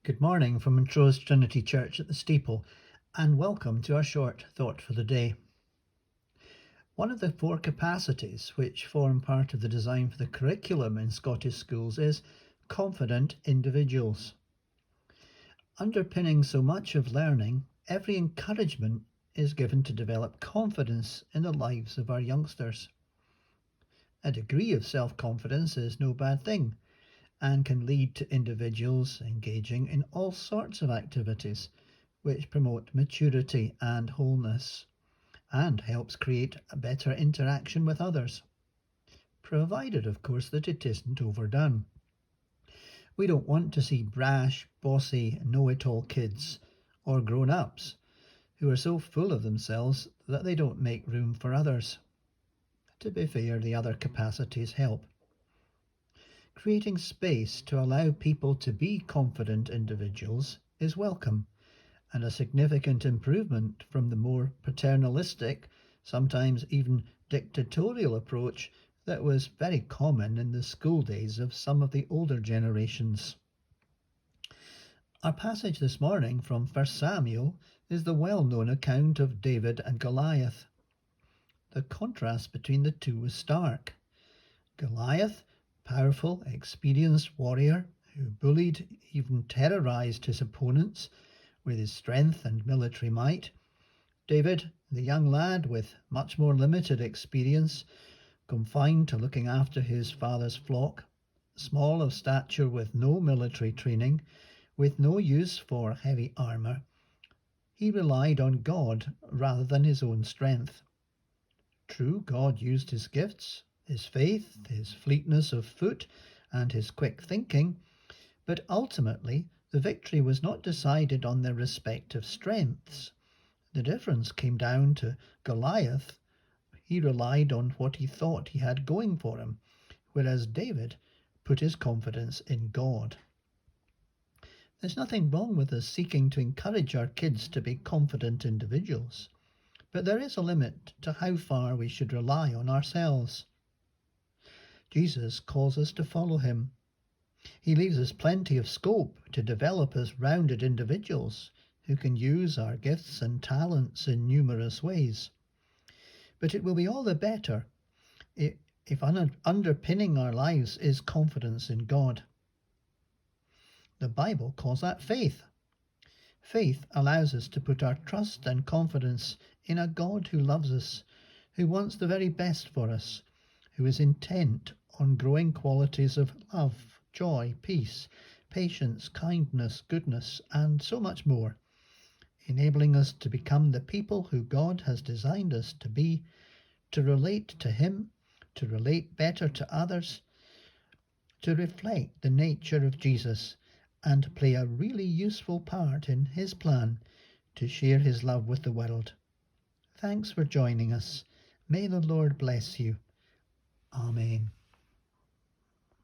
Good morning from Montrose Trinity Church at the Steeple, and welcome to our short thought for the day. One of the four capacities which form part of the design for the curriculum in Scottish schools is confident individuals. Underpinning so much of learning, every encouragement is given to develop confidence in the lives of our youngsters. A degree of self-confidence is no bad thing, and can lead to individuals engaging in all sorts of activities which promote maturity and wholeness, and helps create a better interaction with others, provided of course that it isn't overdone. We don't want to see brash, bossy, know-it-all kids or grown-ups who are so full of themselves that they don't make room for others. To be fair, the other capacities help. Creating space to allow people to be confident individuals is welcome, and a significant improvement from the more paternalistic, sometimes even dictatorial approach that was very common in the school days of some of the older generations. Our passage this morning from 1 Samuel is the well-known account of David and Goliath. The contrast between the two was stark. Goliath, powerful, experienced warrior who bullied, even terrorized his opponents with his strength and military might. David, the young lad with much more limited experience, confined to looking after his father's flock, small of stature with no military training, with no use for heavy armour. He relied on God rather than his own strength. True, God used his gifts, his faith, his fleetness of foot, and his quick thinking, but ultimately the victory was not decided on their respective strengths. The difference came down to Goliath. He relied on what he thought he had going for him, whereas David put his confidence in God. There's nothing wrong with us seeking to encourage our kids to be confident individuals, but there is a limit to how far we should rely on ourselves. Jesus calls us to follow him. He leaves us plenty of scope to develop as rounded individuals who can use our gifts and talents in numerous ways. But it will be all the better if underpinning our lives is confidence in God. The Bible calls that faith. Faith allows us to put our trust and confidence in a God who loves us, who wants the very best for us, who is intent on growing qualities of love, joy, peace, patience, kindness, goodness, and so much more, enabling us to become the people who God has designed us to be, to relate to him, to relate better to others, to reflect the nature of Jesus, and play a really useful part in his plan to share his love with the world. Thanks for joining us. May the Lord bless you. Amen.